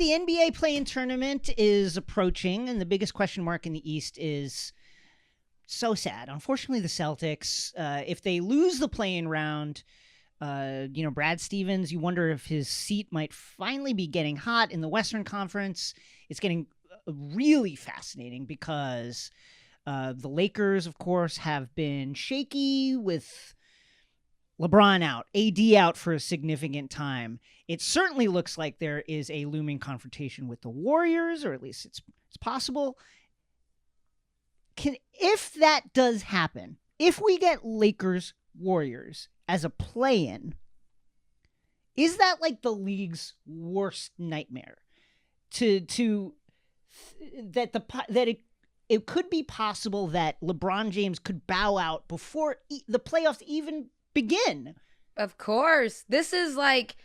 the NBA play-in tournament is approaching, and the biggest question mark in the East is so sad. Unfortunately, the Celtics, if they lose the play-in round, Brad Stevens, you wonder if his seat might finally be getting hot in the Western Conference. It's getting really fascinating because the Lakers, of course, have been shaky with LeBron out, AD out for a significant time. It certainly looks like there is a looming confrontation with the Warriors, or at least it's possible. If that does happen, if we get Lakers Warriors as a play-in, is that like the league's worst nightmare? It could be possible that LeBron James could bow out before the playoffs even begin. Of course. This is like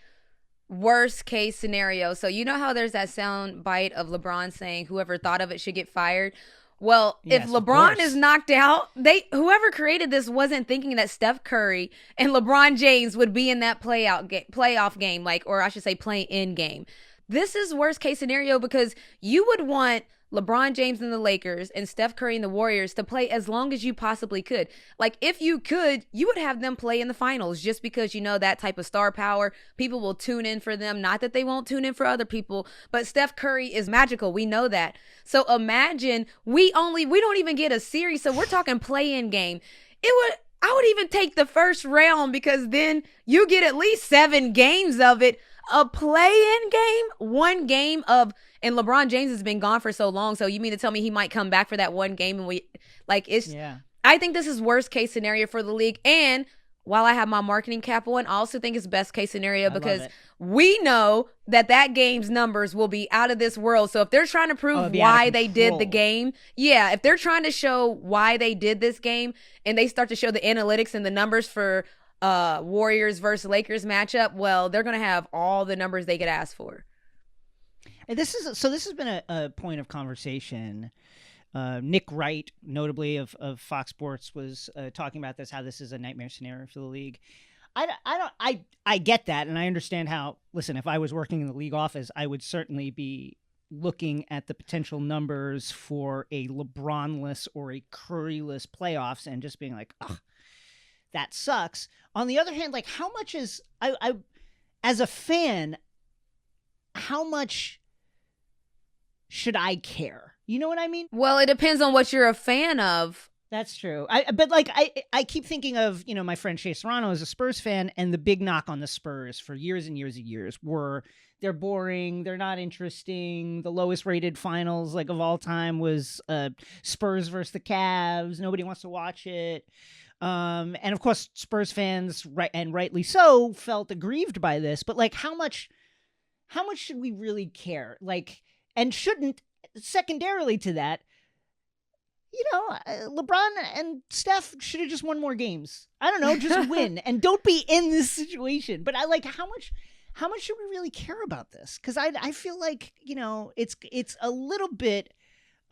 worst case scenario. So you know how there's that sound bite of LeBron saying whoever thought of it should get fired? Well, yes, if LeBron is knocked out, whoever created this wasn't thinking that Steph Curry and LeBron James would be in that playoff game, or I should say play-in game. This is worst case scenario because you would want LeBron James and the Lakers and Steph Curry and the Warriors to play as long as you possibly could. Like, if you could, you would have them play in the finals just because, that type of star power. People will tune in for them. Not that they won't tune in for other people, but Steph Curry is magical. We know that. So imagine we don't even get a series. So we're talking play-in game. I would even take the first round because then you get at least 7 games of it. A play-in game, one game of, and LeBron James has been gone for so long. So you mean to tell me he might come back for that one game? And I think this is worst case scenario for the league. And while I have my marketing cap on, I also think it's best case scenario because we know that game's numbers will be out of this world. So if they're trying to prove why they did the game, if they're trying to show why they did this game and they start to show the analytics and the numbers for Warriors versus Lakers matchup, well, they're going to have all the numbers they could ask for. And this has been a point of conversation. Nick Wright, notably of Fox Sports, was talking about this, how this is a nightmare scenario for the league. I get that, and I understand how. Listen, if I was working in the league office, I would certainly be looking at the potential numbers for a LeBron-less or a Curry-less playoffs and just being like, ugh, that sucks. On the other hand, like, how much is I as a fan, how much should I care? You know what I mean? Well, it depends on what you're a fan of. That's true. I keep thinking of, my friend Shea Serrano is a Spurs fan, and the big knock on the Spurs for years and years and years were they're boring, they're not interesting. The lowest rated finals of all time was Spurs versus the Cavs. Nobody wants to watch it. And of course, Spurs fans, rightly so, felt aggrieved by this. But how much should we really care? And shouldn't, secondarily to that, LeBron and Steph should have just won more games. I don't know, just win and don't be in this situation. But how much should we really care about this? Because I feel like it's a little bit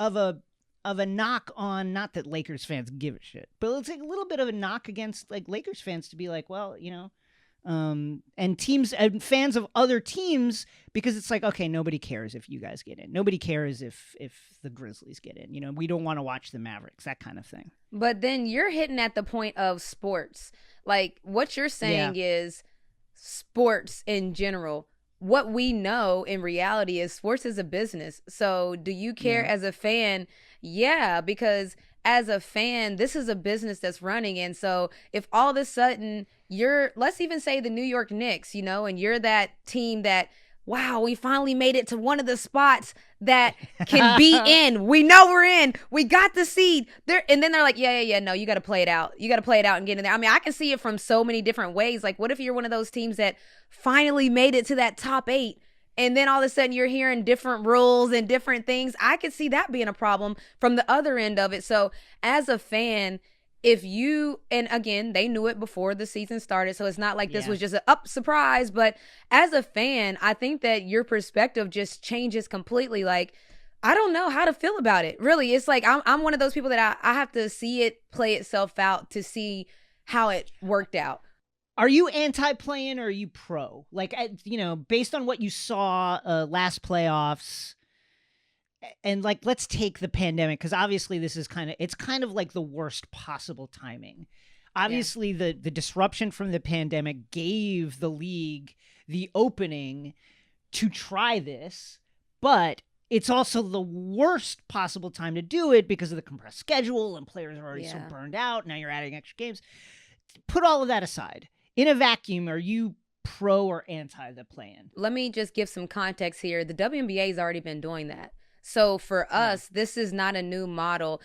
of a knock on, not that Lakers fans give a shit, but it's a little bit of a knock against Lakers fans to be and teams and fans of other teams, because it's okay, nobody cares if you guys get in. Nobody cares if the Grizzlies get in. We don't want to watch the Mavericks, that kind of thing. But then you're hitting at the point of sports. What you're saying is sports in general. What we know in reality is sports is a business. So do you care as a fan? Yeah, because as a fan, this is a business that's running. And so if all of a sudden let's even say the New York Knicks, and you're that team that, wow, we finally made it to one of the spots that can be in. We know we're in. We got the seed. And then they're like, yeah, no, you got to play it out. You got to play it out and get in there. I mean, I can see it from so many different ways. What if you're one of those teams that finally made it to that top 8? And then all of a sudden you're hearing different rules and different things. I could see that being a problem from the other end of it. So as a fan, and again, they knew it before the season started, so it's not like this was just a surprise. But as a fan, I think that your perspective just changes completely. I don't know how to feel about it. Really, it's I'm one of those people that I have to see it play itself out to see how it worked out. Are you anti-play-in or are you pro? Like, based on what you saw last playoffs, and like, let's take the pandemic, because obviously this is it's kind of like the worst possible timing. Obviously, the disruption from the pandemic gave the league the opening to try this, but it's also the worst possible time to do it because of the compressed schedule and players are already so burned out. Now you're adding extra games. Put all of that aside. In a vacuum, are you pro or anti the play-in? Let me just give some context here. The WNBA has already been doing that. So for us, this is not a new model.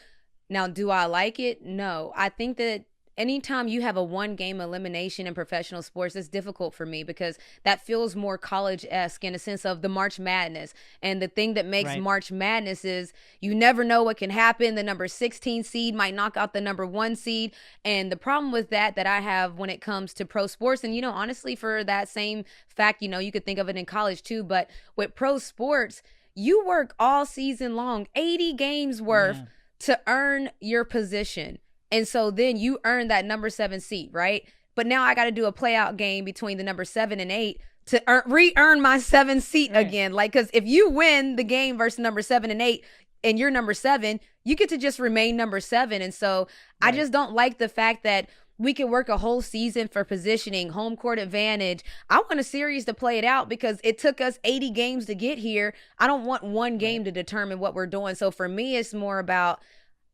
Now, do I like it? No. I think that anytime you have a one-game elimination in professional sports, it's difficult for me because that feels more college-esque in a sense of the March Madness. And the thing that makes March Madness is you never know what can happen. The number 16 seed might knock out the number 1 seed. And the problem with that I have when it comes to pro sports, and, honestly, for that same fact, you could think of it in college too, but with pro sports, you work all season long, 80 games worth to earn your position. And so then you earn that number 7 seat, right? But now I got to do a play-out game between the number 7 and 8 to re-earn my 7 seat again. Like, because if you win the game versus number 7 and 8 and you're number 7, you get to just remain number 7. And so I just don't like the fact that we can work a whole season for positioning, home court advantage. I want a series to play it out because it took us 80 games to get here. I don't want one game to determine what we're doing. So for me, it's more about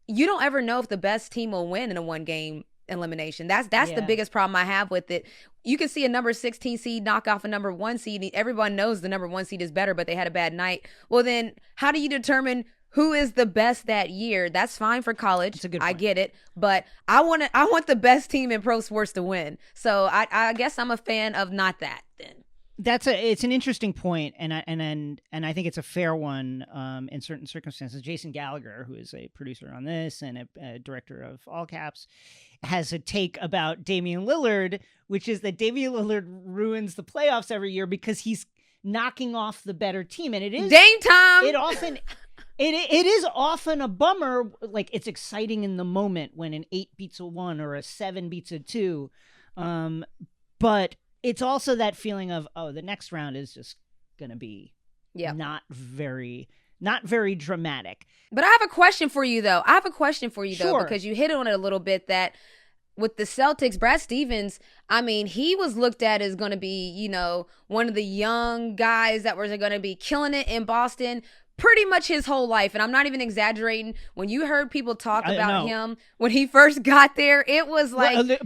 you don't ever know if the best team will win in a one-game elimination. That's the biggest problem I have with it. You can see a number 16 seed knock off a number 1 seed. Everyone knows the number 1 seed is better, but they had a bad night. Well, then how do you determine who is the best that year? That's fine for college. That's a good point. I get it, but I want the best team in pro sports to win. So I guess I'm a fan of not that then. It's an interesting point, and I think it's a fair one in certain circumstances. Jason Gallagher, who is a producer on this and a director of All Caps, has a take about Damian Lillard, which is that Damian Lillard ruins the playoffs every year because he's knocking off the better team, and it is Dame time. It is often a bummer. Like, it's exciting in the moment when an 8 beats a 1 or a 7 beats a 2, but it's also that feeling of, the next round is just going to be not very dramatic. But I have a question for you, though. Sure. Because you hit on it a little bit that with the Celtics, Brad Stevens, I mean, he was looked at as going to be, one of the young guys that was going to be killing it in Boston pretty much his whole life. And I'm not even exaggerating. When you heard people talk about him when he first got there, it was like...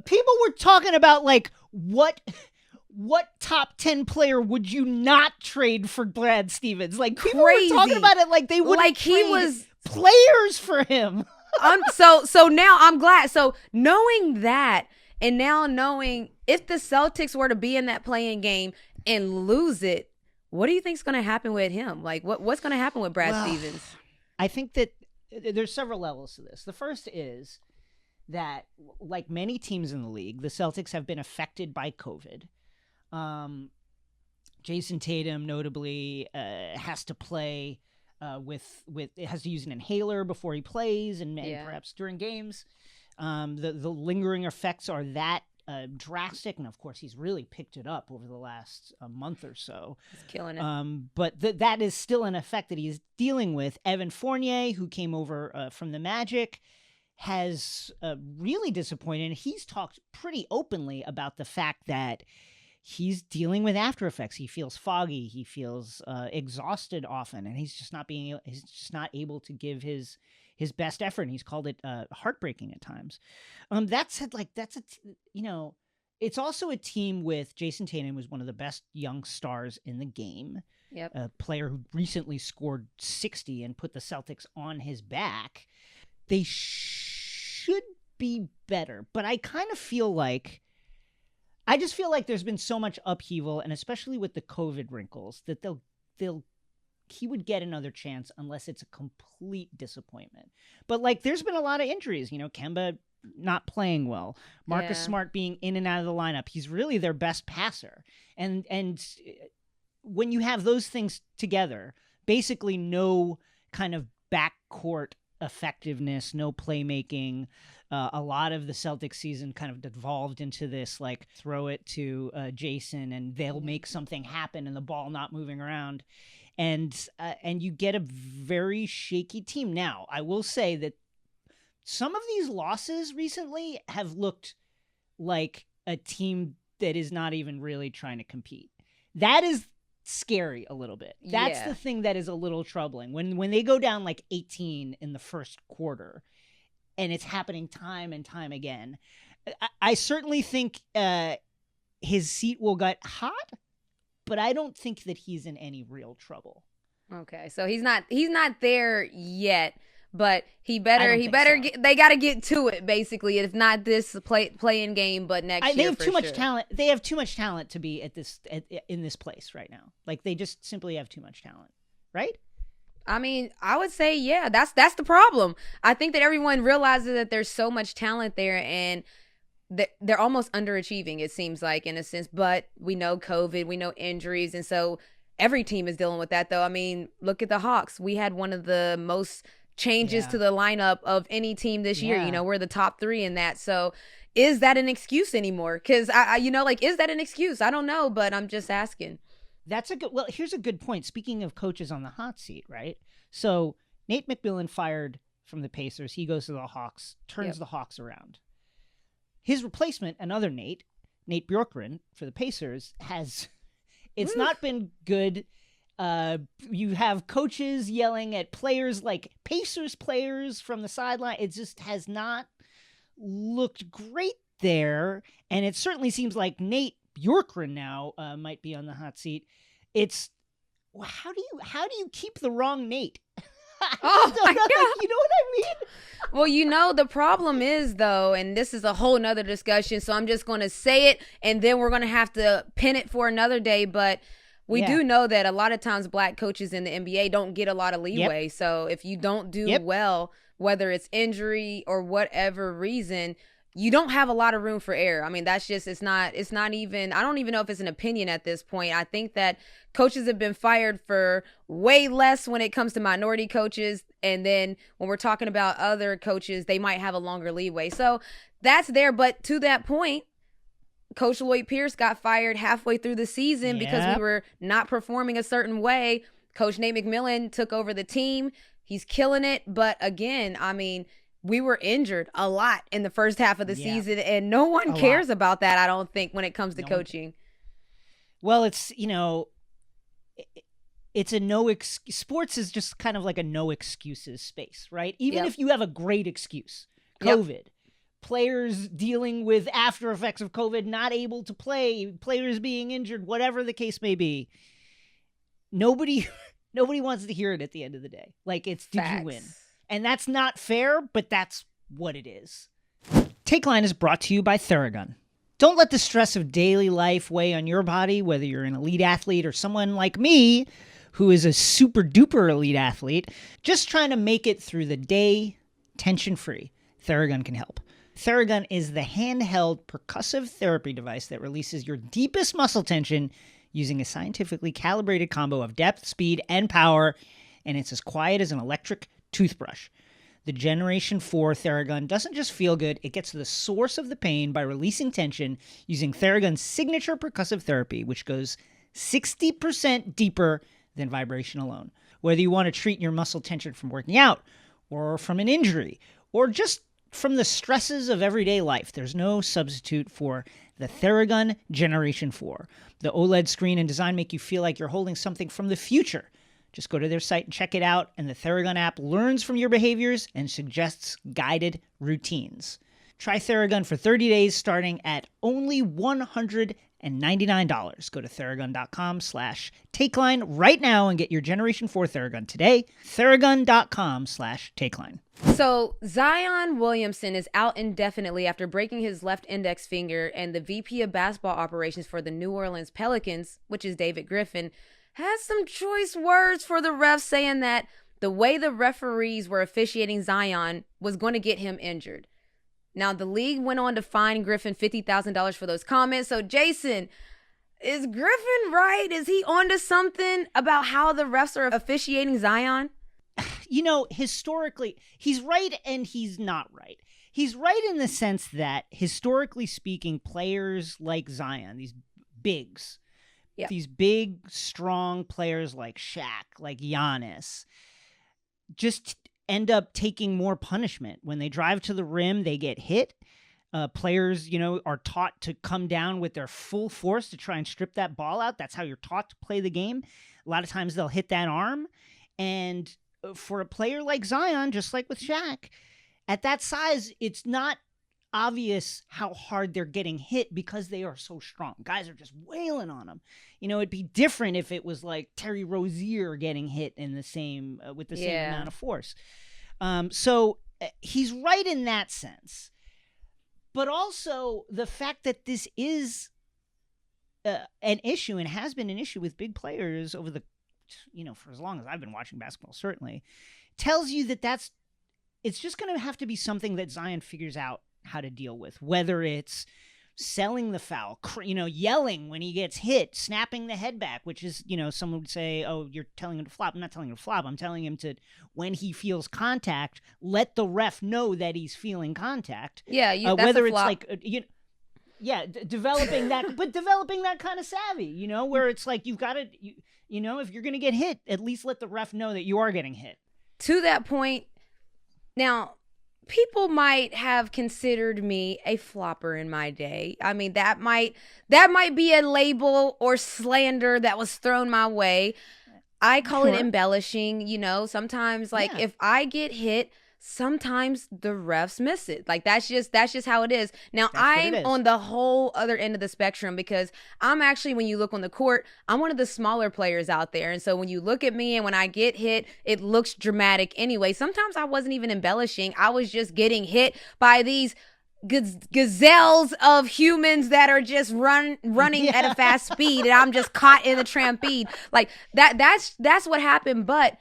People were talking about, like, what top 10 player would you not trade for Brad Stevens? Like, people were talking about it like they wouldn't trade players for him. So now I'm glad. So knowing that, and now knowing if the Celtics were to be in that play-in game and lose it, what do you think's going to happen with him? Like, what's going to happen with Brad Stevens? I think that there's several levels to this. The first is that, like many teams in the league, the Celtics have been affected by COVID. Jason Tatum, notably, has to play with has to use an inhaler before he plays and perhaps during games. The lingering effects are that drastic, and of course he's really picked it up over the last month or so. He's killing it. But that is still an effect that he's dealing with. Evan Fournier, who came over from the Magic, has really disappointed. And he's talked pretty openly about the fact that he's dealing with after effects. He feels foggy. He feels exhausted often, and he's just not able to give his best effort. And he's called it heartbreaking at times. That said, like, it's also a team with Jason Tatum, who's one of the best young stars in the game. Yep. A player who recently scored 60 and put the Celtics on his back. They should be better, but I kind of feel like there's been so much upheaval, and especially with the COVID wrinkles, that he would get another chance unless it's a complete disappointment. But, like, there's been a lot of injuries. Kemba not playing well, Marcus Smart being in and out of the lineup. He's really their best passer, and when you have those things together, basically no kind of backcourt effectiveness, no playmaking. A lot of the Celtics season kind of devolved into this, like, throw it to Jason and they'll make something happen and the ball not moving around. And you get a very shaky team. Now, I will say that some of these losses recently have looked like a team that is not even really trying to compete. That is scary a little bit. That's the thing that is a little troubling. When they go down like 18 in the first quarter, and it's happening time and time again, I certainly think his seat will get hot, but I don't think that he's in any real trouble. Okay, so he's not there yet, but he better get, they got to get to it, basically. If not this play-in game, but next year. They have too much talent. They have too much talent to be in this place right now. Like, they just simply have too much talent, right? I mean, I would say, yeah, that's the problem. I think that everyone realizes that there's so much talent there, and they're almost underachieving, it seems like, in a sense. But we know COVID, we know injuries, and so every team is dealing with that, though. I mean, look at the Hawks. We had one of the most changes to the lineup of any team this year. You know, we're the top 3 in that. So is that an excuse anymore? Because, is that an excuse? I don't know, but I'm just asking. Here's a good point. Speaking of coaches on the hot seat, right? So Nate McMillan fired from the Pacers. He goes to the Hawks, turns the Hawks around. His replacement, another Nate Bjorkgren for the Pacers, it's not been good. You have coaches yelling at players, like Pacers players from the sideline. It just has not looked great there. And it certainly seems like Nate Bjorkgren now might be on the hot seat. It's how do you keep the wrong Nate? Oh my God. You know what I mean? Well, the problem is, though, and this is a whole nother discussion, so I'm just going to say it, and then we're going to have to pin it for another day, but we do know that a lot of times black coaches in the NBA don't get a lot of leeway. So if you don't do well, whether it's injury or whatever reason, you don't have a lot of room for error. I mean, that's just, it's not even, I don't even know if it's an opinion at this point. I think that coaches have been fired for way less when it comes to minority coaches. And then when we're talking about other coaches, they might have a longer leeway. So that's there. But to that point, Coach Lloyd Pierce got fired halfway through the season because we were not performing a certain way. Coach Nate McMillan took over the team. He's killing it. But again, I mean, we were injured a lot in the first half of the season, and no one cares about that, I don't think, when it comes to coaching. Well, it's, it's a sports is just kind of like a no excuses space, right? Even if you have a great excuse, COVID, players dealing with after effects of COVID, not able to play, players being injured, whatever the case may be, nobody wants to hear it at the end of the day. Like, it's, did you win? And that's not fair, but that's what it is. Takeline is brought to you by Theragun. Don't let the stress of daily life weigh on your body, whether you're an elite athlete or someone like me, who is a super duper elite athlete, just trying to make it through the day tension-free. Theragun can help. Theragun is the handheld percussive therapy device that releases your deepest muscle tension using a scientifically calibrated combo of depth, speed, and power, and it's as quiet as an electric toothbrush. The Generation 4 Theragun doesn't just feel good, it gets to the source of the pain by releasing tension using Theragun's signature percussive therapy, which goes 60% deeper than vibration alone. Whether you want to treat your muscle tension from working out, or from an injury, or just from the stresses of everyday life, there's no substitute for the Theragun Generation 4. The OLED screen and design make you feel like you're holding something from the future. Just go to their site and check it out, and the Theragun app learns from your behaviors and suggests guided routines. Try Theragun for 30 days starting at only $199. Go to Theragun.com/Takeline right now and get your Generation 4 Theragun today. Theragun.com/Takeline. So Zion Williamson is out indefinitely after breaking his left index finger, and the VP of basketball operations for the New Orleans Pelicans, which is David Griffin, has some choice words for the refs, saying that the way the referees were officiating Zion was going to get him injured. Now, the league went on to fine Griffin $50,000 for those comments. So, Jason, is Griffin right? Is he onto something about how the refs are officiating Zion? Historically, he's right and he's not right. He's right in the sense that, historically speaking, players like Zion, these bigs, these big, strong players like Shaq, like Giannis, just end up taking more punishment. When they drive to the rim, they get hit. Players, are taught to come down with their full force to try and strip that ball out. That's how you're taught to play the game. A lot of times they'll hit that arm. And for a player like Zion, just like with Shaq, at that size, it's not obvious how hard they're getting hit because they are so strong. Guys are just wailing on them. It'd be different if it was like Terry Rozier getting hit in the same with the same amount of force. So he's right in that sense. But also the fact that this is an issue and has been an issue with big players over the, for as long as I've been watching basketball, certainly, tells you that it's just going to have to be something that Zion figures out how to deal with, whether it's selling the foul, yelling when he gets hit, snapping the head back, which is, someone would say, oh, you're telling him to flop. I'm not telling him to flop. I'm telling him to, when he feels contact, let the ref know that he's feeling contact. Yeah, that's whether a it's flop. like, developing that, but developing that kind of savvy, where it's like, you've got to, if you're going to get hit, at least let the ref know that you are getting hit. To that point, now, people might have considered me a flopper in my day. I mean, that might be a label or slander that was thrown my way. I call it embellishing, sometimes if I get hit, sometimes the refs miss it. Like that's just how it is. Now I'm on the whole other end of the spectrum because I'm actually, when you look on the court, I'm one of the smaller players out there. And so when you look at me and when I get hit, it looks dramatic anyway. Sometimes I wasn't even embellishing. I was just getting hit by these gazelles of humans that are just running at a fast speed, and I'm just caught in the trampede. Like that's what happened. But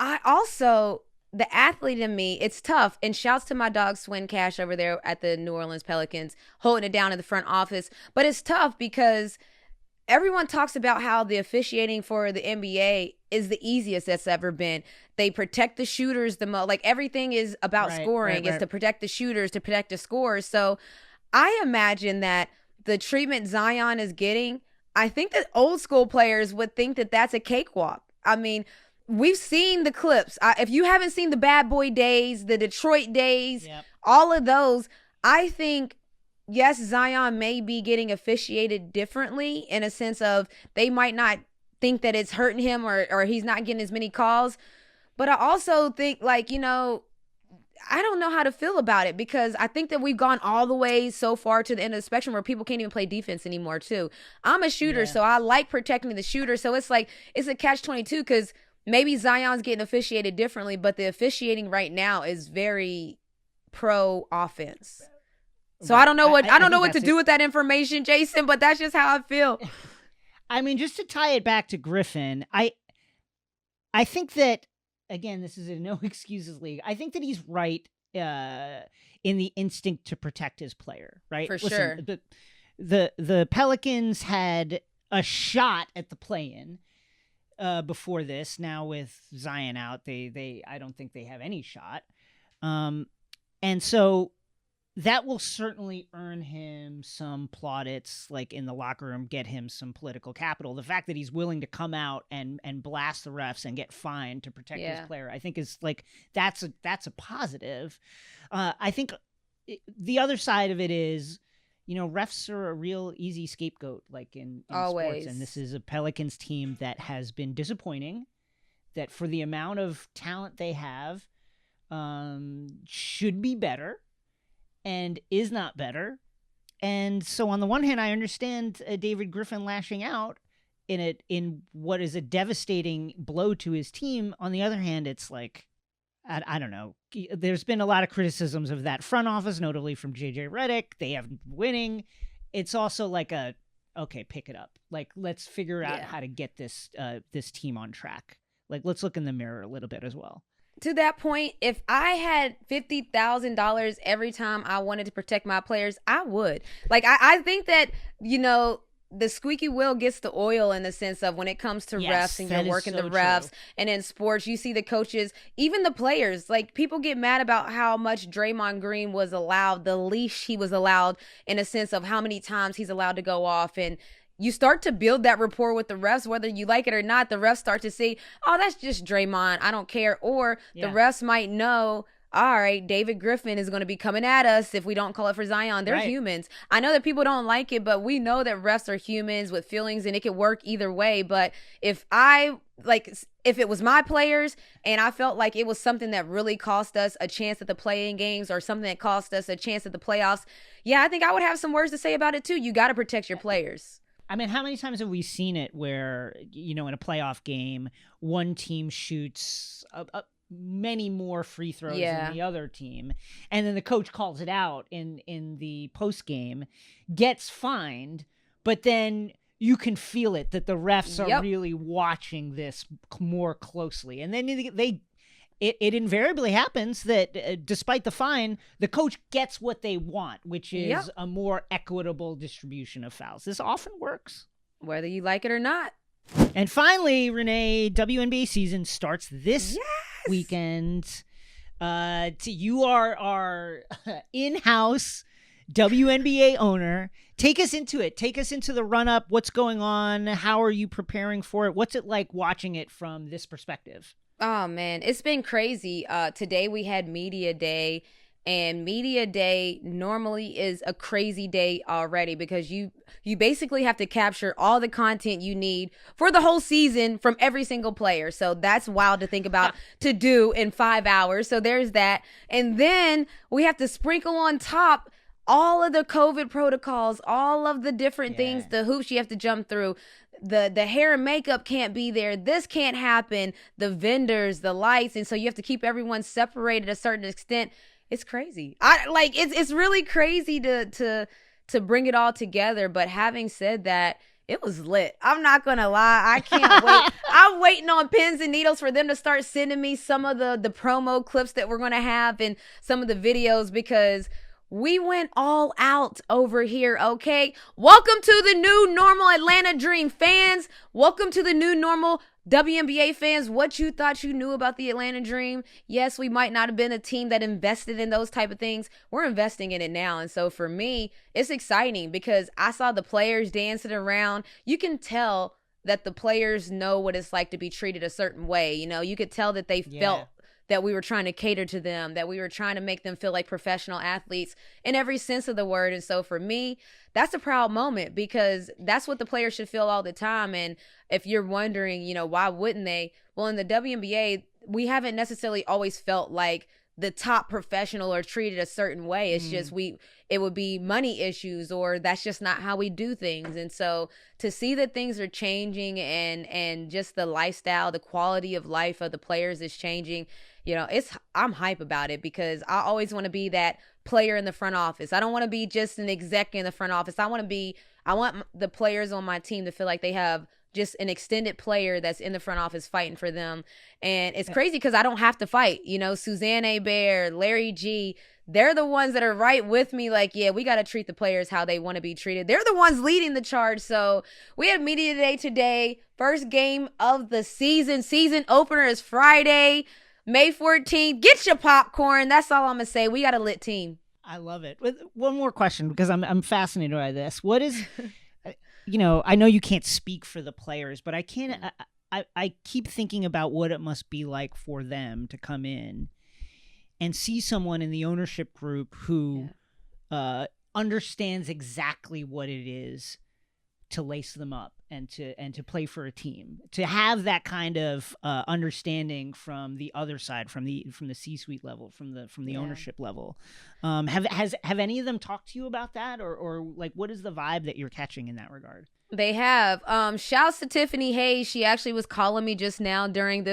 I also, the athlete in me, it's tough. And shouts to my dog Swin Cash over there at the New Orleans Pelicans, holding it down in the front office. But it's tough because everyone talks about how the officiating for the NBA is the easiest that's ever been. They protect the shooters the most. Like everything is about scoring. It's to protect the shooters, to protect the scorers. So I imagine that the treatment Zion is getting, I think that old school players would think that that's a cakewalk. I mean, we've seen the clips. If you haven't seen the Bad Boy days, the Detroit days, all of those, I think, yes, Zion may be getting officiated differently in a sense of they might not think that it's hurting him or he's not getting as many calls. But I also think, I don't know how to feel about it because I think that we've gone all the way so far to the end of the spectrum where people can't even play defense anymore too. I'm a shooter, so I like protecting the shooter. So it's like, it's a catch-22 because maybe Zion's getting officiated differently, but the officiating right now is very pro offense. So I don't know what to do with that information, Jason, but that's just how I feel. I mean, just to tie it back to Griffin, I think that, again, this is a no excuses league. I think that he's right in the instinct to protect his player, right? For sure. The Pelicans had a shot at the play-in before this. Now with Zion out, I don't think they have any shot. And so that will certainly earn him some plaudits, like in the locker room, get him some political capital. The fact that he's willing to come out and blast the refs and get fined to protect his player, I think is like, that's a positive. I think the other side of it is, refs are a real easy scapegoat, like in sports. And this is a Pelicans team that has been disappointing, that for the amount of talent they have, should be better and is not better. And so on the one hand, I understand David Griffin lashing out in what is a devastating blow to his team. On the other hand, it's like, I don't know. There's been a lot of criticisms of that front office, notably from JJ Redick. They have winning. It's also like okay, pick it up. Like, let's figure out how to get this team on track. Like, let's look in the mirror a little bit as well. To that point, if I had $50,000 every time I wanted to protect my players, I would. Like, I think that, the squeaky wheel gets the oil in the sense of when it comes to refs and you're working the refs. True. And in sports, you see the coaches, even the players, like people get mad about how much Draymond Green was allowed, the leash he was allowed in a sense of how many times he's allowed to go off. And you start to build that rapport with the refs, whether you like it or not. The refs start to say, oh, that's just Draymond, I don't care. Or the refs might know, all right, David Griffin is going to be coming at us if we don't call it for Zion. They're humans. I know that people don't like it, but we know that refs are humans with feelings and it could work either way. But if it was my players and I felt like it was something that really cost us a chance at the play-in games or something that cost us a chance at the playoffs, I think I would have some words to say about it too. You got to protect your players. I mean, how many times have we seen it where, in a playoff game, one team shoots many more free throws than the other team, and then the coach calls it out in the post game, gets fined, but then you can feel it that the refs are really watching this more closely, and then it invariably happens that despite the fine, the coach gets what they want, which is a more equitable distribution of fouls. This often works, whether you like it or not. And finally, Renee, WNBA season starts this weekend. You are our in-house WNBA owner. Take us into it. Take us into the run-up. What's going on? How are you preparing for it? What's it like watching it from this perspective? Oh, man, it's been crazy. Today we had Media Day, and Media Day normally is a crazy day already because you basically have to capture all the content you need for the whole season from every single player. So that's wild to think about to do in 5 hours. So there's that. And then we have to sprinkle on top all of the COVID protocols, all of the different things, the hoops you have to jump through. The hair and makeup can't be there. This can't happen. The vendors, the lights. And so you have to keep everyone separated a certain extent. It's crazy. It's really crazy to bring it all together. But having said that, it was lit. I'm not going to lie. I can't wait. I'm waiting on pins and needles for them to start sending me some of the promo clips that we're going to have and some of the videos because we went all out over here, okay? Welcome to the new normal, Atlanta Dream fans. Welcome to the new normal, WNBA fans. What you thought you knew about the Atlanta Dream? Yes, we might not have been a team that invested in those type of things. We're investing in it now. And so for me, it's exciting because I saw the players dancing around. You can tell that the players know what it's like to be treated a certain way. You could tell that they felt that we were trying to cater to them, that we were trying to make them feel like professional athletes in every sense of the word. And so for me, that's a proud moment because that's what the players should feel all the time. And if you're wondering, why wouldn't they? Well, in the WNBA, we haven't necessarily always felt like the top professional are treated a certain way. It's just it would be money issues or that's just not how we do things. And so to see that things are changing and just the lifestyle, the quality of life of the players is changing, I'm hype about it because I always want to be that player in the front office. I don't want to be just an exec in the front office. I want the players on my team to feel like they have just an extended player that's in the front office fighting for them. And it's crazy because I don't have to fight. Suzanne Hebert, Larry G, they're the ones that are right with me. Like, we got to treat the players how they want to be treated. They're the ones leading the charge. So we have Media Day today. First game of the season. Season opener is Friday, May 14th. Get your popcorn. That's all I'm going to say. We got a lit team. I love it. One more question because I'm fascinated by this. What is... I know you can't speak for the players, but I can't. I keep thinking about what it must be like for them to come in and see someone in the ownership group who understands exactly what it is to lace them up and to play for a team, to have that kind of understanding from the other side, from the C-suite level, from the ownership level. Have any of them talked to you about that, or like what is the vibe that you're catching in that regard? They have. Shouts to Tiffany Hayes. She actually was calling me just now during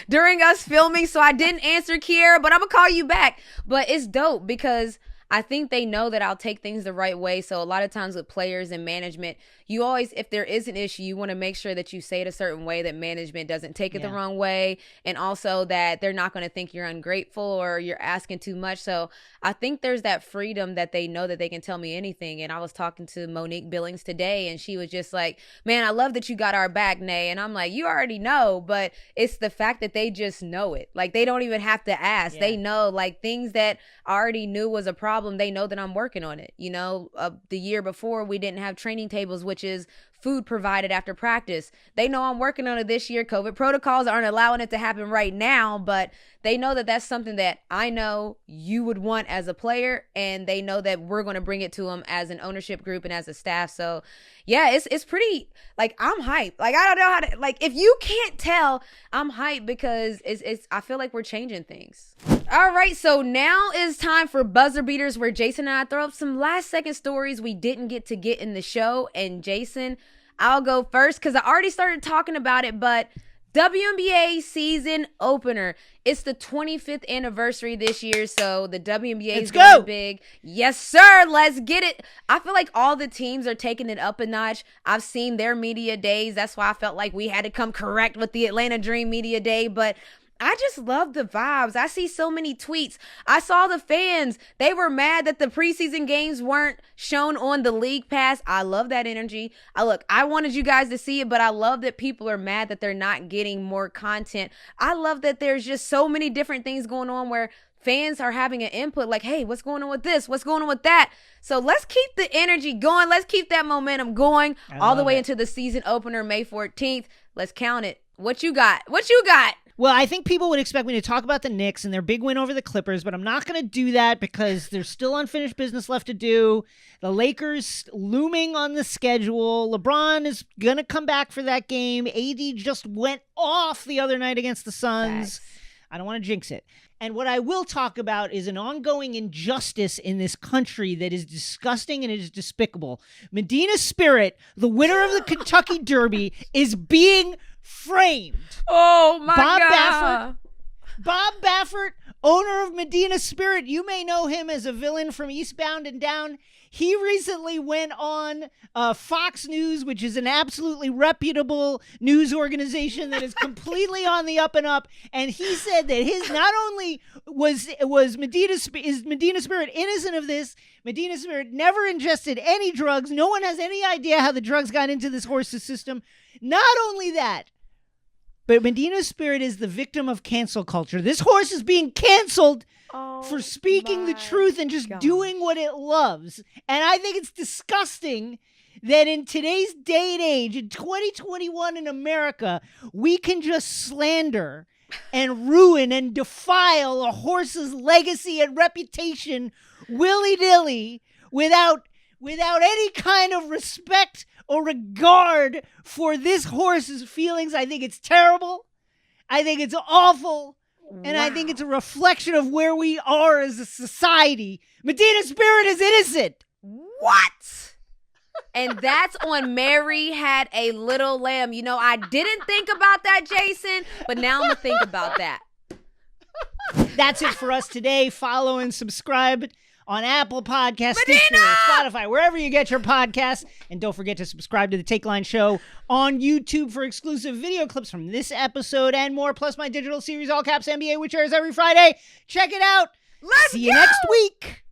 during us filming, so I didn't answer, Kiera, but I'm gonna call you back. But it's dope because I think they know that I'll take things the right way. So a lot of times with players and management, you always, if there is an issue, you want to make sure that you say it a certain way that management doesn't take it the wrong way. And also that they're not going to think you're ungrateful or you're asking too much. So I think there's that freedom that they know that they can tell me anything. And I was talking to Monique Billings today, and she was just like, man, I love that you got our back, Nay. And I'm like, you already know, but it's the fact that they just know it. Like, they don't even have to ask. They know, like, things that I already knew was a problem. They know that I'm working on it. You know, the year before, we didn't have training tables, which is food provided after practice. They know I'm working on it this year. COVID protocols aren't allowing it to happen right now, but they know that that's something that I know you would want as a player, and they know that we're going to bring it to them as an ownership group and as a staff. So yeah, it's pretty, like, I'm hyped. Like, I don't know how to, like, if you can't tell, I'm hyped because it's I feel like we're changing things. All right, so now is time for buzzer beaters, where Jason and I throw up some last second stories we didn't get in the show. And Jason, I'll go first because I already started talking about it, but WNBA season opener. It's the 25th anniversary this year, so the WNBA is going big. Yes, sir. Let's get it. I feel like all the teams are taking it up a notch. I've seen their media days. That's why I felt like we had to come correct with the Atlanta Dream media day, but I just love the vibes. I see so many tweets. I saw the fans. They were mad that the preseason games weren't shown on the League Pass. I love that energy. I wanted you guys to see it, but I love that people are mad that they're not getting more content. I love that there's just so many different things going on where fans are having an input like, hey, what's going on with this? What's going on with that? So let's keep the energy going. Let's keep that momentum going all the way into the season opener, May 14th. Let's count it. What you got? What you got? Well, I think people would expect me to talk about the Knicks and their big win over the Clippers, but I'm not going to do that because there's still unfinished business left to do. The Lakers looming on the schedule. LeBron is going to come back for that game. AD just went off the other night against the Suns. Thanks. I don't want to jinx it. And what I will talk about is an ongoing injustice in this country that is disgusting and it is despicable. Medina Spirit, the winner of the Kentucky Derby, is being framed. Oh my God. Bob Baffert, owner of Medina Spirit. You may know him as a villain from Eastbound and Down. He recently went on Fox News, which is an absolutely reputable news organization that is completely on the up and up. And he said that his not only was Medina Spirit innocent of this, Medina Spirit never ingested any drugs. No one has any idea how the drugs got into this horse's system. Not only that, but Medina Spirit is the victim of cancel culture. This horse is being canceled for speaking the truth and just doing what it loves. And I think it's disgusting that in today's day and age, in 2021 in America, we can just slander and ruin and defile a horse's legacy and reputation willy-nilly without any kind of respect or regard for this horse's feelings. I think it's terrible. I think it's awful. And I think it's a reflection of where we are as a society. Medina Spirit is innocent. What? And that's on Mary Had a Little Lamb. You know, I didn't think about that, Jason, but now I'm going to think about that. That's it for us today. Follow and subscribe on Apple Podcasts, Medina! Stitcher, Spotify, wherever you get your podcasts. And don't forget to subscribe to the Takeline Show on YouTube for exclusive video clips from this episode and more, plus my digital series, All Caps NBA, which airs every Friday. Check it out. Let's See you next week.